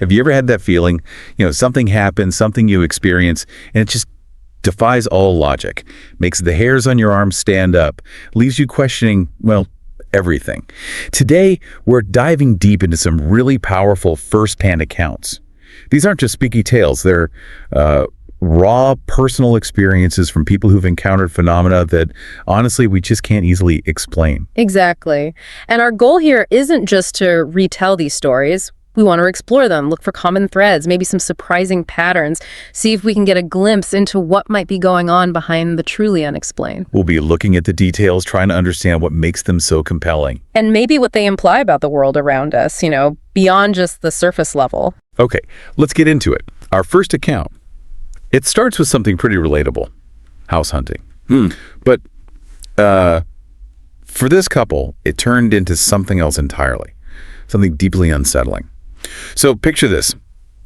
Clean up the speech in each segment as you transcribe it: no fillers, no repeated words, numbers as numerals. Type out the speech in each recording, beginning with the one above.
Have you ever had that feeling, something happens, something you experience, and it just defies all logic, makes the hairs on your arms stand up, leaves you questioning, well, everything. Today, we're diving deep into some really powerful first-hand accounts. These aren't just spooky tales, they're raw personal experiences from people who've encountered phenomena that, honestly, we just can't easily explain. Exactly. And our goal here isn't just to retell these stories. We want to explore them, look for common threads, maybe some surprising patterns, see if we can get a glimpse into what might be going on behind the truly unexplained. We'll be looking at the details, trying to understand what makes them so compelling. And maybe what they imply about the world around us, beyond just the surface level. Okay, let's get into it. Our first account. It starts with something pretty relatable. House hunting. But for this couple, it turned into something else entirely. Something deeply unsettling. So picture this.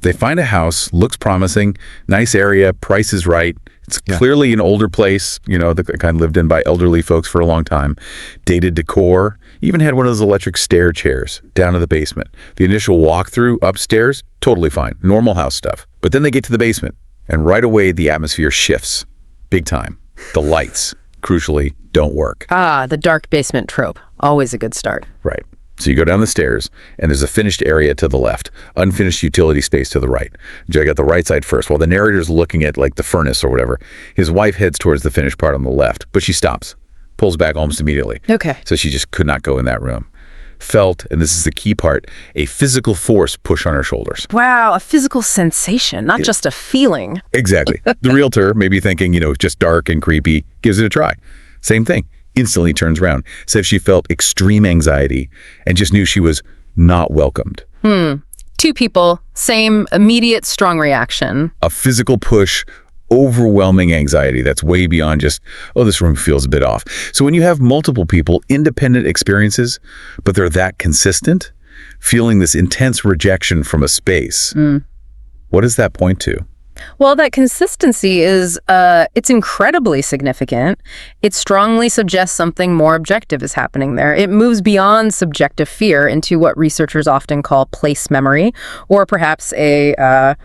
They find a house, looks promising, nice area, price is right. It's clearly an older place, the kind lived in by elderly folks for a long time. Dated decor, even had one of those electric stair chairs down to the basement. The initial walkthrough upstairs, totally fine, normal house stuff. But then they get to the basement, and right away the atmosphere shifts. Big time. The lights, crucially, don't work. The dark basement trope. Always a good start. Right. So you go down the stairs, and there's a finished area to the left, unfinished utility space to the right. Joe got the right side first. While the narrator's looking at, the furnace or whatever, his wife heads towards the finished part on the left, but she stops, pulls back almost immediately. Okay. So she just could not go in that room. Felt, and this is the key part, a physical force push on her shoulders. Wow, a physical sensation, not just a feeling. Exactly. The realtor, maybe thinking, just dark and creepy, gives it a try. Same thing. Instantly turns around, says she felt extreme anxiety and just knew she was not welcomed. Two people, same immediate strong reaction. A physical push, overwhelming anxiety that's way beyond just, this room feels a bit off. So when you have multiple people, independent experiences, but they're that consistent, feeling this intense rejection from a space, what does that point to? Well, that consistency is, it's incredibly significant. It strongly suggests something more objective is happening there. It moves beyond subjective fear into what researchers often call place memory, or perhaps a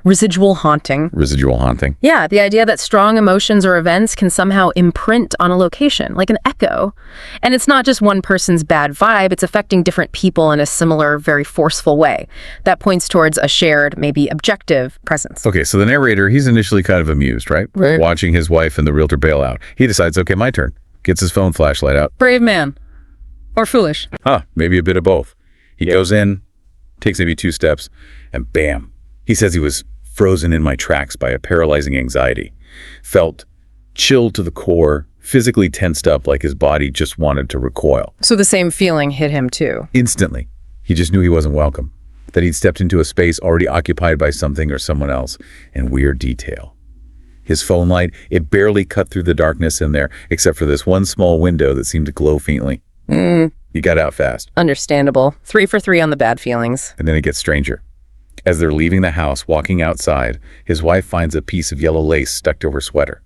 residual haunting. Residual haunting. Yeah, the idea that strong emotions or events can somehow imprint on a location, like an echo. And it's not just one person's bad vibe, it's affecting different people in a similar, very forceful way. That points towards a shared, maybe objective presence. Okay, so the narrator, he's initially kind of amused, right? Right. Watching his wife and the realtor bail out. He decides, okay, my turn. Gets his phone flashlight out. Brave man. Or foolish. Maybe a bit of both. He goes in, takes maybe 2 steps, and bam. He says he was frozen in my tracks by a paralyzing anxiety. Felt chilled to the core, physically tensed up like his body just wanted to recoil. So the same feeling hit him too. Instantly. He just knew he wasn't welcome. That he'd stepped into a space already occupied by something or someone else. And weird detail. His phone light, it barely cut through the darkness in there, except for this one small window that seemed to glow faintly. He got out fast. Understandable. 3 for 3 on the bad feelings. And then it gets stranger. As they're leaving the house, walking outside, his wife finds a piece of yellow lace stuck to her sweater.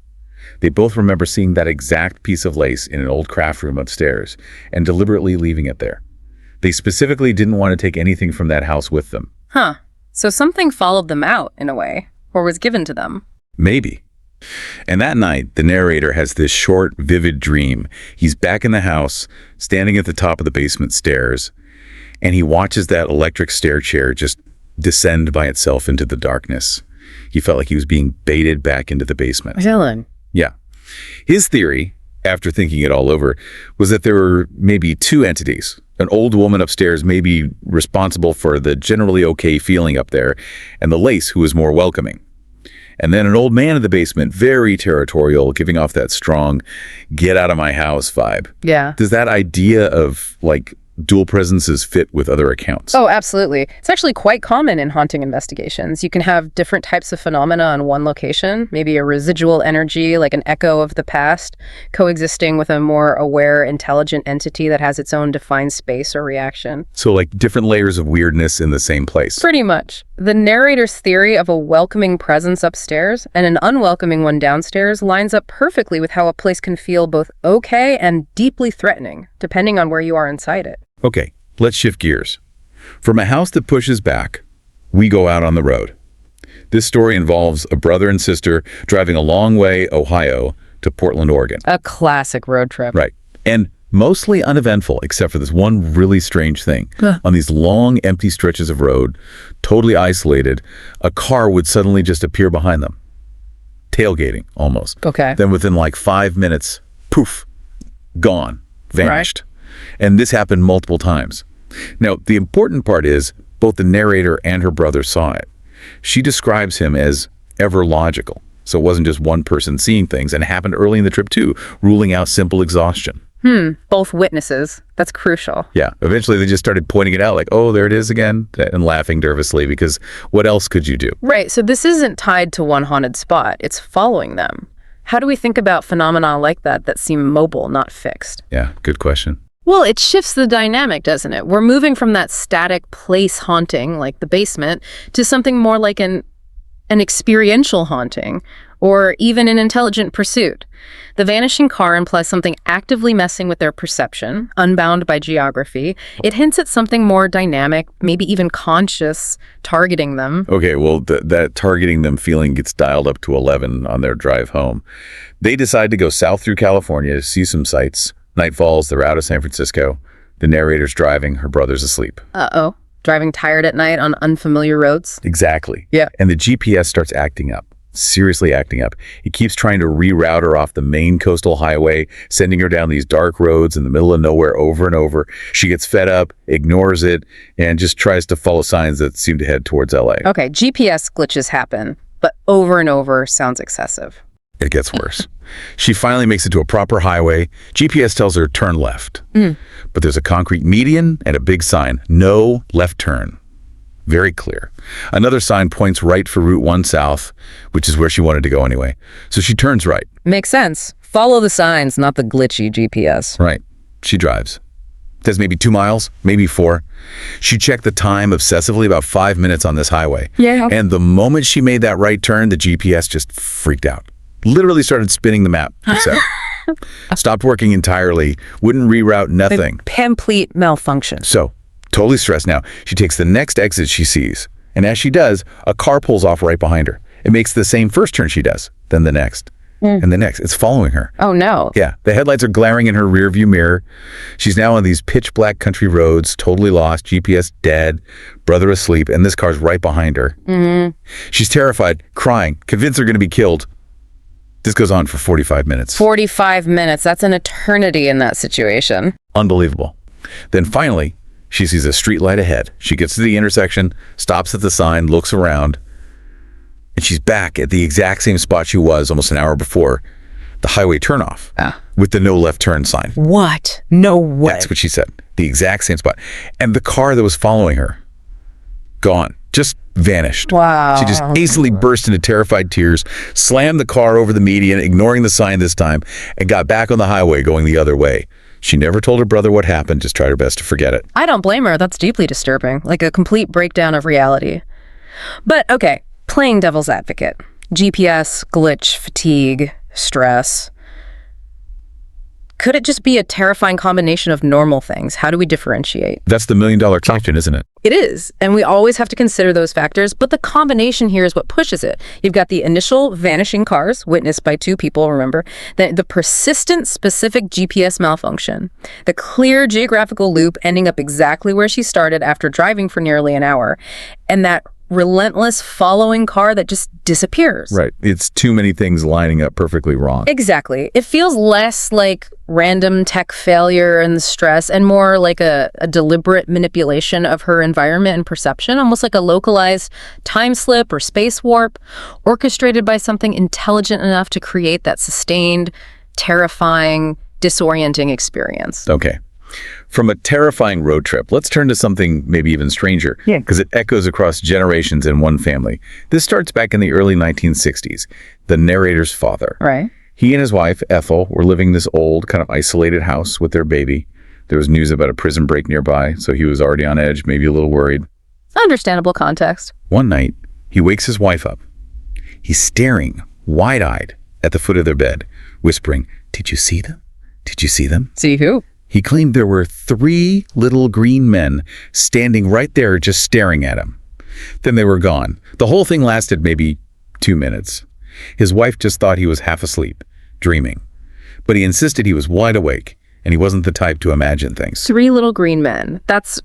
They both remember seeing that exact piece of lace in an old craft room upstairs and deliberately leaving it there. They specifically didn't want to take anything from that house with them. So something followed them out, in a way, or was given to them. Maybe. And that night, the narrator has this short, vivid dream. He's back in the house, standing at the top of the basement stairs, and he watches that electric stair chair just descend by itself into the darkness. He felt like he was being baited back into the basement. Dylan. Yeah. His theory, after thinking it all over, was that there were maybe 2 entities. An old woman upstairs may be responsible for the generally okay feeling up there, and the lace who was more welcoming. And then an old man in the basement, very territorial, giving off that strong, get out of my house vibe. Yeah. Does that idea of, dual presences fit with other accounts? Oh, absolutely. It's actually quite common in haunting investigations. You can have different types of phenomena on one location, maybe a residual energy, like an echo of the past, coexisting with a more aware, intelligent entity that has its own defined space or reaction. So different layers of weirdness in the same place. Pretty much. The narrator's theory of a welcoming presence upstairs and an unwelcoming one downstairs lines up perfectly with how a place can feel both okay and deeply threatening, depending on where you are inside it. Okay, let's shift gears. From a house that pushes back we go out on the road. This story involves a brother and sister driving a long way, Ohio, to Portland, Oregon. A classic road trip. Right. And mostly uneventful, except for this one really strange thing. Huh. On these long, empty stretches of road, totally isolated, a car would suddenly just appear behind them. Tailgating, almost. Okay. Then within like 5 minutes, poof, gone, vanished. And this happened multiple times. Now, the important part is both the narrator and her brother saw it. She describes him as ever logical. So it wasn't just one person seeing things, and it happened early in the trip too, ruling out simple exhaustion. Both witnesses. That's crucial. Yeah. Eventually they just started pointing it out like, oh, there it is again, and laughing nervously because what else could you do? Right. So this isn't tied to one haunted spot. It's following them. How do we think about phenomena like that seem mobile, not fixed? Yeah, good question. Well, it shifts the dynamic, doesn't it? We're moving from that static place haunting, like the basement, to something more like an experiential haunting, or even an intelligent pursuit. The vanishing car implies something actively messing with their perception, unbound by geography. It hints at something more dynamic, maybe even conscious, targeting them. Okay, well, that targeting them feeling gets dialed up to 11 on their drive home. They decide to go south through California to see some sights. Night falls, they're out of San Francisco. The narrator's driving, her brother's asleep. Uh-oh. Driving tired at night on unfamiliar roads? Exactly. Yeah. And the GPS starts acting up. Seriously acting up. It keeps trying to reroute her off the main coastal highway, sending her down these dark roads in the middle of nowhere over and over. She gets fed up, ignores it, and just tries to follow signs that seem to head towards LA. Okay, GPS glitches happen, but over and over sounds excessive. It gets worse. She finally makes it to a proper highway. GPS tells her turn left. But there's a concrete median and a big sign, no left turn. Very clear. Another sign points right for Route 1 South, which is where she wanted to go anyway. So she turns right. Makes sense. Follow the signs, not the glitchy GPS. Right. She drives. Does maybe 2 miles, maybe 4. She checked the time obsessively, about 5 minutes on this highway. Yeah. And the moment she made that right turn, the GPS just freaked out. Literally started spinning the map. So, stopped working entirely. Wouldn't reroute, nothing. Complete malfunction. So, totally stressed now, she takes the next exit she sees. And as she does, a car pulls off right behind her. It makes the same first turn she does, then the next, and the next. It's following her. Oh, no. Yeah, the headlights are glaring in her rearview mirror. She's now on these pitch black country roads, totally lost, GPS dead, brother asleep, and this car's right behind her. She's terrified, crying, convinced they're going to be killed. This goes on for 45 minutes. 45 minutes. That's an eternity in that situation. Unbelievable. Then finally, she sees a street light ahead. She gets to the intersection, stops at the sign, looks around, and she's back at the exact same spot she was almost an hour before, the highway turnoff, with the no left turn sign. What? No way. That's what she said. The exact same spot. And the car that was following her, gone. Just vanished. Wow. She just instantly burst into terrified tears, slammed the car over the median, ignoring the sign this time, and got back on the highway going the other way. She never told her brother what happened, just tried her best to forget it. I don't blame her. That's deeply disturbing, like a complete breakdown of reality. But okay, playing devil's advocate. GPS, glitch, fatigue, stress. Could it just be a terrifying combination of normal things? How do we differentiate? That's the million-dollar question, isn't it? It is, and we always have to consider those factors, but the combination here is what pushes it. You've got the initial vanishing cars, witnessed by 2 people, remember, the persistent specific GPS malfunction, the clear geographical loop ending up exactly where she started after driving for nearly an hour, and that relentless following car that just disappears. Right. It's too many things lining up perfectly wrong. Exactly. It feels less like random tech failure and stress and more like a deliberate manipulation of her environment and perception, almost like a localized time slip or space warp, orchestrated by something intelligent enough to create that sustained, terrifying, disorienting experience. Okay. From a terrifying road trip, let's turn to something maybe even stranger, because it echoes across generations in one family. This starts back in the early 1960s. The narrator's father. Right. He and his wife, Ethel, were living in this old, kind of isolated house with their baby. There was news about a prison break nearby, so he was already on edge, maybe a little worried. Understandable context. One night, he wakes his wife up. He's staring, wide-eyed, at the foot of their bed, whispering, "Did you see them? Did you see them?" See who? He claimed there were 3 little green men standing right there just staring at him. Then they were gone. The whole thing lasted maybe 2 minutes. His wife just thought he was half asleep, dreaming. But he insisted he was wide awake, and he wasn't the type to imagine things. 3 little green men. That's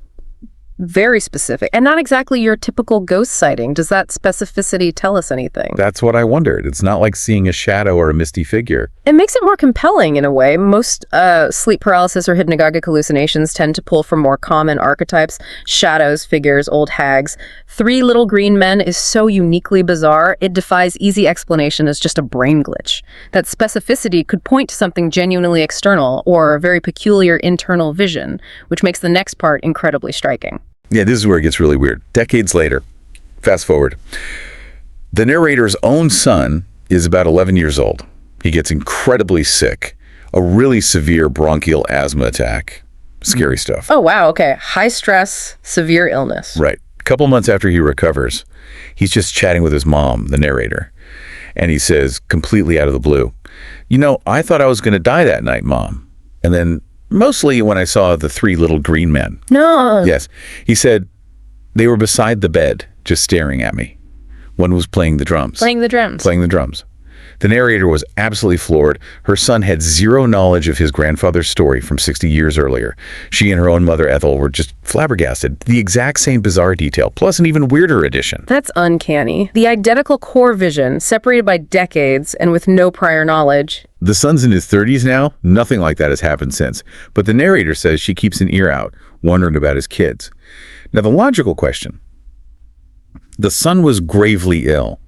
very specific. And not exactly your typical ghost sighting. Does that specificity tell us anything? That's what I wondered. It's not like seeing a shadow or a misty figure. It makes it more compelling in a way. Most sleep paralysis or hypnagogic hallucinations tend to pull from more common archetypes, shadows, figures, old hags. 3 little green men is so uniquely bizarre, it defies easy explanation as just a brain glitch. That specificity could point to something genuinely external or a very peculiar internal vision, which makes the next part incredibly striking. Yeah, this is where it gets really weird. Decades later, fast forward, the narrator's own son is about 11 years old. He gets incredibly sick, a really severe bronchial asthma attack. Scary stuff. Oh, wow. Okay. High stress, severe illness. Right. A couple months after he recovers, he's just chatting with his mom, the narrator. And he says, completely out of the blue, I thought I was going to die that night, Mom. And then mostly when I saw the 3 little green men. No. Yes. He said, they were beside the bed, just staring at me. One was playing the drums. Playing the drums. The narrator was absolutely floored. Her son had zero knowledge of his grandfather's story from 60 years earlier. She and her own mother, Ethel, were just flabbergasted. The exact same bizarre detail, plus an even weirder addition. That's uncanny. The identical core vision, separated by decades and with no prior knowledge. The son's in his 30s now. Nothing like that has happened since. But the narrator says she keeps an ear out, wondering about his kids. Now, the logical question. The son was gravely ill.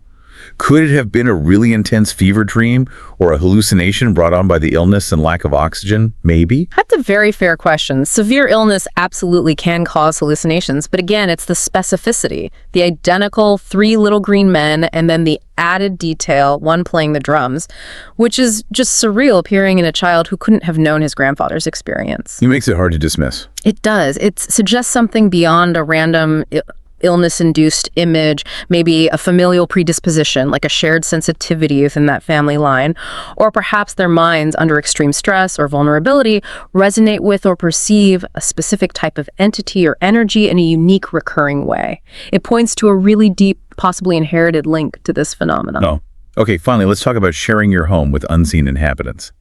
Could it have been a really intense fever dream or a hallucination brought on by the illness and lack of oxygen? Maybe. That's a very fair question. Severe illness absolutely can cause hallucinations, but again, it's the specificity. The identical 3 little green men and then the added detail, one playing the drums, which is just surreal appearing in a child who couldn't have known his grandfather's experience. It makes it hard to dismiss. It does. It suggests something beyond a random illness-induced image, maybe a familial predisposition, like a shared sensitivity within that family line, or perhaps their minds under extreme stress or vulnerability resonate with or perceive a specific type of entity or energy in a unique recurring way. It points to a really deep, possibly inherited link to this phenomenon. Oh. Okay, finally, let's talk about sharing your home with unseen inhabitants.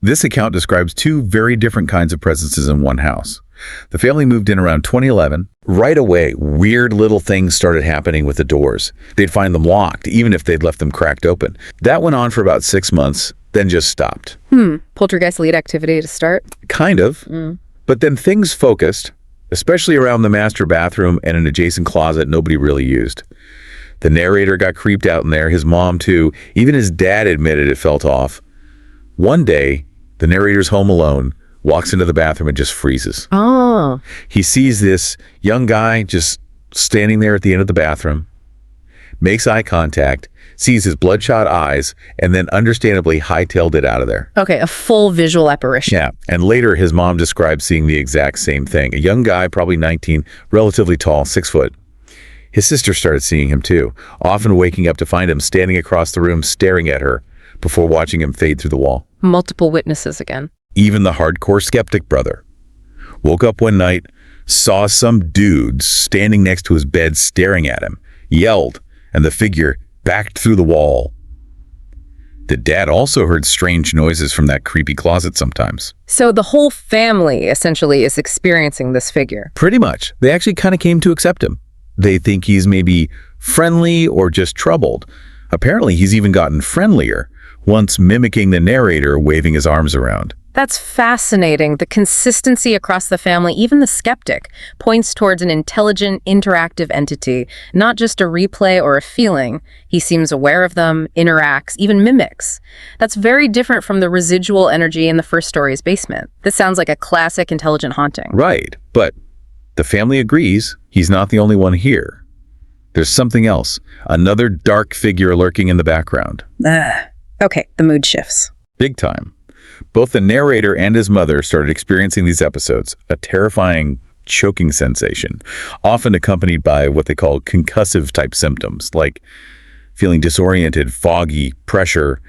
This account describes 2 very different kinds of presences in one house. The family moved in around 2011. Right away, weird little things started happening with the doors. They'd find them locked, even if they'd left them cracked open. That went on for about 6 months, then just stopped. Poltergeist lead activity to start? Kind of. But then things focused, especially around the master bathroom and an adjacent closet nobody really used. The narrator got creeped out in there, his mom too. Even his dad admitted it felt off. One day, the narrator's home alone, walks into the bathroom and just freezes. Oh. He sees this young guy just standing there at the end of the bathroom, makes eye contact, sees his bloodshot eyes, and then understandably hightailed it out of there. Okay, a full visual apparition. Yeah, and later his mom described seeing the exact same thing. A young guy, probably 19, relatively tall, 6 foot. His sister started seeing him too, often waking up to find him standing across the room staring at her before watching him fade through the wall. Multiple witnesses again. Even the hardcore skeptic brother woke up one night, saw some dude standing next to his bed staring at him, yelled, and the figure backed through the wall. The dad also heard strange noises from that creepy closet sometimes. So the whole family essentially is experiencing this figure. Pretty much. They actually kind of came to accept him. They think he's maybe friendly or just troubled. Apparently, he's even gotten friendlier, once mimicking the narrator waving his arms around. That's fascinating. The consistency across the family, even the skeptic, points towards an intelligent, interactive entity, not just a replay or a feeling. He seems aware of them, interacts, even mimics. That's very different from the residual energy in the first story's basement. This sounds like a classic intelligent haunting. Right, but the family agrees he's not the only one here. There's something else, another dark figure lurking in the background. Okay, the mood shifts. Big time. Both the narrator and his mother started experiencing these episodes, a terrifying choking sensation, often accompanied by what they call concussive type symptoms, like feeling disoriented, foggy, pressure,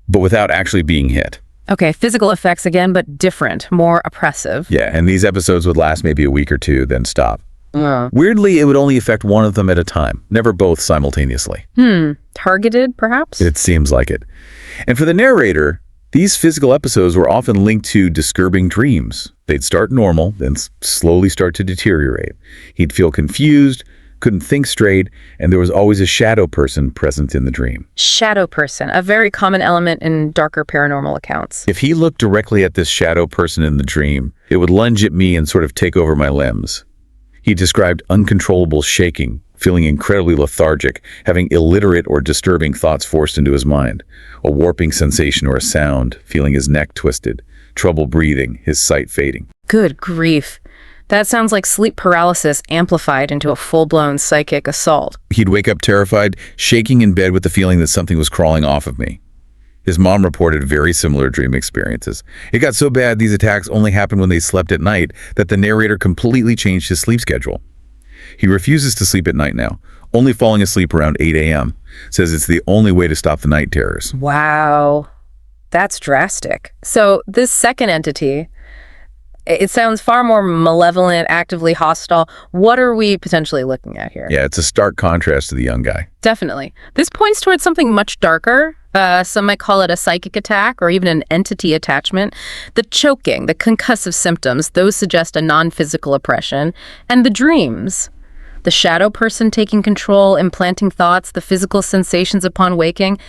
but without actually being hit. Okay, physical effects again, but different, more oppressive. Yeah, and these episodes would last maybe a week or two, then stop. Weirdly, it would only affect one of them at a time, never both simultaneously. Targeted, perhaps? It seems like it. And for the narrator, these physical episodes were often linked to disturbing dreams. They'd start normal, then slowly start to deteriorate. He'd feel confused, couldn't think straight, and there was always a shadow person present in the dream. Shadow person, a very common element in darker paranormal accounts. If he looked directly at this shadow person in the dream, it would lunge at me and sort of take over my limbs. He described uncontrollable shaking, feeling incredibly lethargic, having illiterate or disturbing thoughts forced into his mind, a warping sensation or a sound, feeling his neck twisted, trouble breathing, his sight fading. Good grief. That sounds like sleep paralysis amplified into a full-blown psychic assault. He'd wake up terrified, shaking in bed with the feeling that something was crawling off of me. His mom reported very similar dream experiences. It got so bad these attacks only happened when they slept at night that the narrator completely changed his sleep schedule. He refuses to sleep at night now, only falling asleep around 8 a.m. Says it's the only way to stop the night terrors. Wow. That's drastic. So this second entity, it sounds far more malevolent, actively hostile. What are we potentially looking at here? Yeah, it's a stark contrast to the young guy. Definitely. This points towards something much darker. Some might call it a psychic attack or even an entity attachment. The choking, the concussive symptoms, those suggest a non-physical oppression. And the dreams, the shadow person taking control, implanting thoughts, the physical sensations upon waking,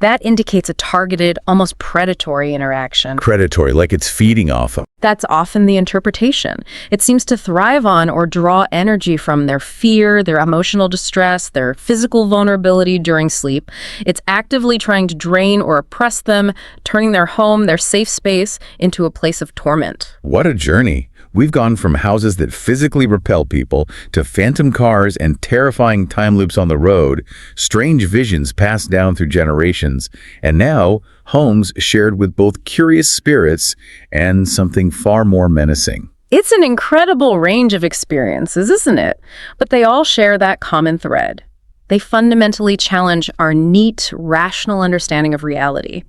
that indicates a targeted, almost predatory interaction. Predatory, like it's feeding off him. That's often the interpretation. It seems to thrive on or draw energy from their fear, their emotional distress, their physical vulnerability during sleep. It's actively trying to drain or oppress them, turning their home, their safe space, into a place of torment. What a journey. We've gone from houses that physically repel people to phantom cars and terrifying time loops on the road, strange visions passed down through generations, and now homes shared with both curious spirits and something far more menacing. It's an incredible range of experiences, isn't it? But they all share that common thread. They fundamentally challenge our neat, rational understanding of reality.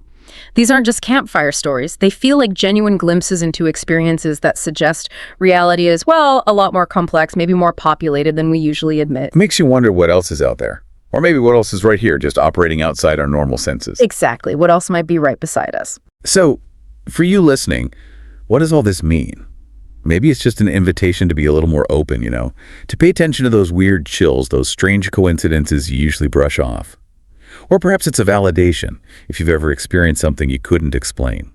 These aren't just campfire stories. They feel like genuine glimpses into experiences that suggest reality is, well, a lot more complex, maybe more populated than we usually admit. It makes you wonder what else is out there. Or maybe what else is right here, just operating outside our normal senses. Exactly. What else might be right beside us? So, for you listening, what does all this mean? Maybe it's just an invitation to be a little more open, to pay attention to those weird chills, those strange coincidences you usually brush off. Or perhaps it's a validation if you've ever experienced something you couldn't explain.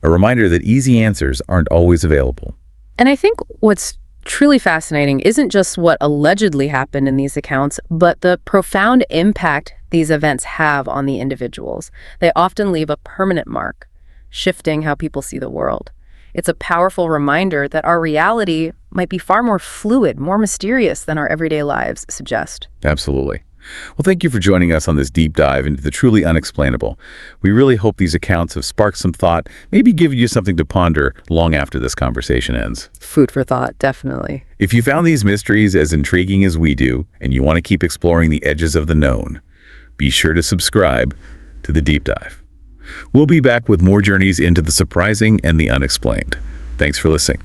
A reminder that easy answers aren't always available. And I think what's truly fascinating isn't just what allegedly happened in these accounts, but the profound impact these events have on the individuals. They often leave a permanent mark, shifting how people see the world. It's a powerful reminder that our reality might be far more fluid, more mysterious than our everyday lives suggest. Absolutely. Well, thank you for joining us on this deep dive into the truly unexplainable. We really hope these accounts have sparked some thought, maybe given you something to ponder long after this conversation ends. Food for thought, definitely. If you found these mysteries as intriguing as we do, and you want to keep exploring the edges of the known, be sure to subscribe to The Deep Dive. We'll be back with more journeys into the surprising and the unexplained. Thanks for listening.